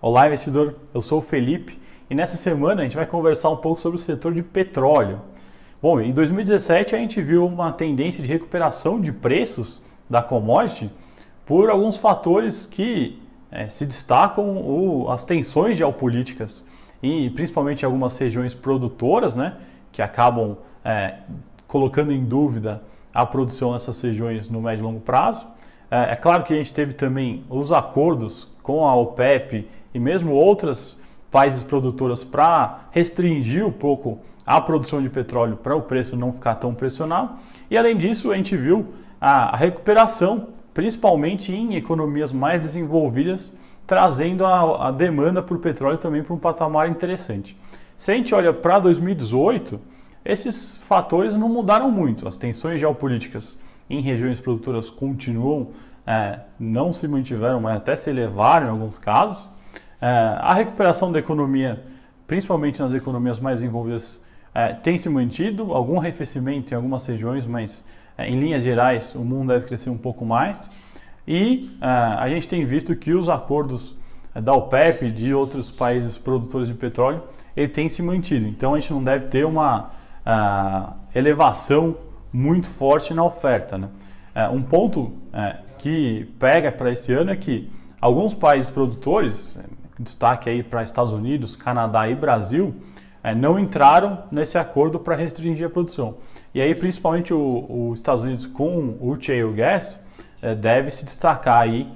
Olá, investidor. Eu sou o Felipe e nessa semana a gente vai conversar um pouco sobre o setor de petróleo. Bom, em 2017 a gente viu uma tendência de recuperação de preços da commodity por alguns fatores que se destacam as tensões geopolíticas e principalmente em algumas regiões produtoras, né, que acabam colocando em dúvida a produção nessas regiões no médio e longo prazo. É claro que a gente teve também os acordos com a OPEP e mesmo outras países produtoras para restringir um pouco a produção de petróleo para o preço não ficar tão pressionado. E além disso, a gente viu a recuperação, principalmente em economias mais desenvolvidas, trazendo a demanda por petróleo também para um patamar interessante. Se a gente olha para 2018, esses fatores não mudaram muito. As tensões geopolíticas em regiões produtoras continuam, não se mantiveram, mas até se elevaram em alguns casos. A recuperação da economia, principalmente nas economias mais desenvolvidas, tem se mantido, algum arrefecimento em algumas regiões, mas em linhas gerais o mundo deve crescer um pouco mais. E a gente tem visto que os acordos da OPEP e de outros países produtores de petróleo, ele tem se mantido. Então a gente não deve ter uma elevação muito forte na oferta, né? Um ponto que pega para esse ano é que alguns países produtores, destaque aí para Estados Unidos, Canadá e Brasil, não entraram nesse acordo para restringir a produção. E aí principalmente os Estados Unidos com o shale gas deve se destacar aí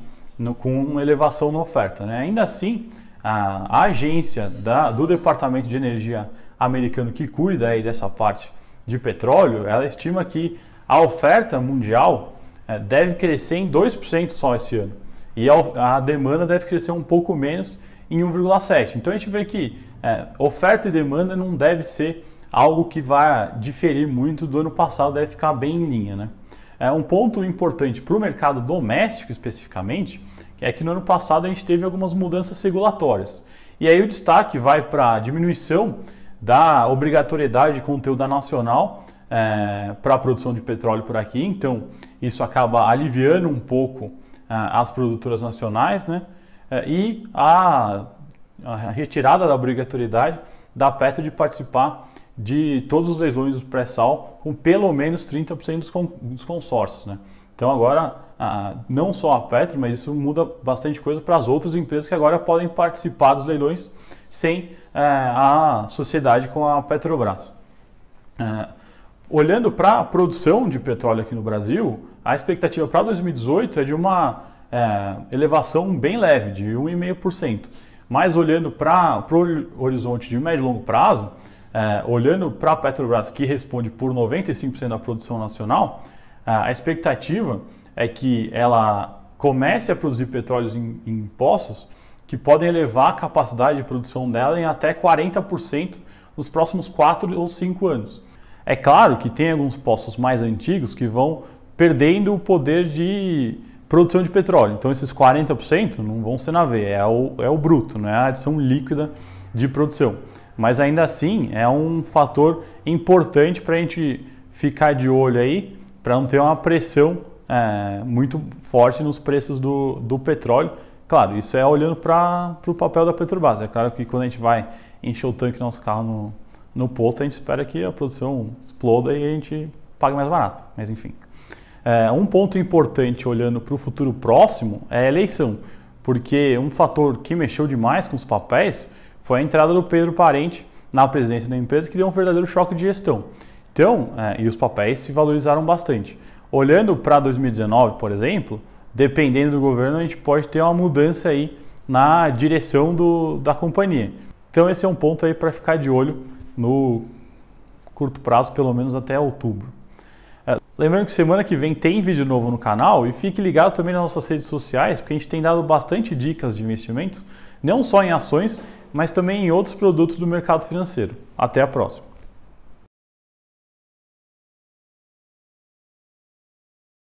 com uma elevação na oferta, né? Ainda assim, a agência do Departamento de Energia americano que cuida aí dessa parte de petróleo, ela estima que a oferta mundial deve crescer em 2% só esse ano. E a demanda deve crescer um pouco menos, em 1,7%. Então a gente vê que oferta e demanda não deve ser algo que vai diferir muito do ano passado, deve ficar bem em linha, né? Um ponto importante para o mercado doméstico especificamente é que no ano passado a gente teve algumas mudanças regulatórias. E aí o destaque vai para a diminuição da obrigatoriedade de conteúdo nacional para a produção de petróleo por aqui. Então isso acaba aliviando um pouco as produtoras nacionais, né? E a retirada da obrigatoriedade da Petro de participar de todos os leilões do pré-sal com pelo menos 30% dos consórcios, né? Então agora não só a Petro, mas isso muda bastante coisa para as outras empresas que agora podem participar dos leilões sem a sociedade com a Petrobras. Olhando para a produção de petróleo aqui no Brasil, a expectativa para 2018 é de uma elevação bem leve, de 1,5%. Mas olhando para o horizonte de médio e longo prazo, olhando para a Petrobras, que responde por 95% da produção nacional, a expectativa é que ela comece a produzir petróleos em poços que podem elevar a capacidade de produção dela em até 40% nos próximos 4 ou 5 anos. É claro que tem alguns poços mais antigos que vão perdendo o poder de produção de petróleo. Então esses 40% não vão ser na veia, é o bruto, não é a adição líquida de produção. Mas ainda assim é um fator importante para a gente ficar de olho aí, para não ter uma pressão muito forte nos preços do petróleo. Claro, isso é olhando para o papel da Petrobras. É claro que quando a gente vai encher o tanque do nosso carro no posto, a gente espera que a produção exploda e a gente pague mais barato. Mas enfim. Um ponto importante olhando para o futuro próximo é a eleição. Porque um fator que mexeu demais com os papéis foi a entrada do Pedro Parente na presidência da empresa, que deu um verdadeiro choque de gestão. Então, e os papéis se valorizaram bastante. Olhando para 2019, por exemplo, dependendo do governo, a gente pode ter uma mudança aí na direção da companhia. Então esse é um ponto aí para ficar de olho no curto prazo, pelo menos até outubro. Lembrando que semana que vem tem vídeo novo no canal e fique ligado também nas nossas redes sociais, porque a gente tem dado bastante dicas de investimentos, não só em ações, mas também em outros produtos do mercado financeiro. Até a próxima!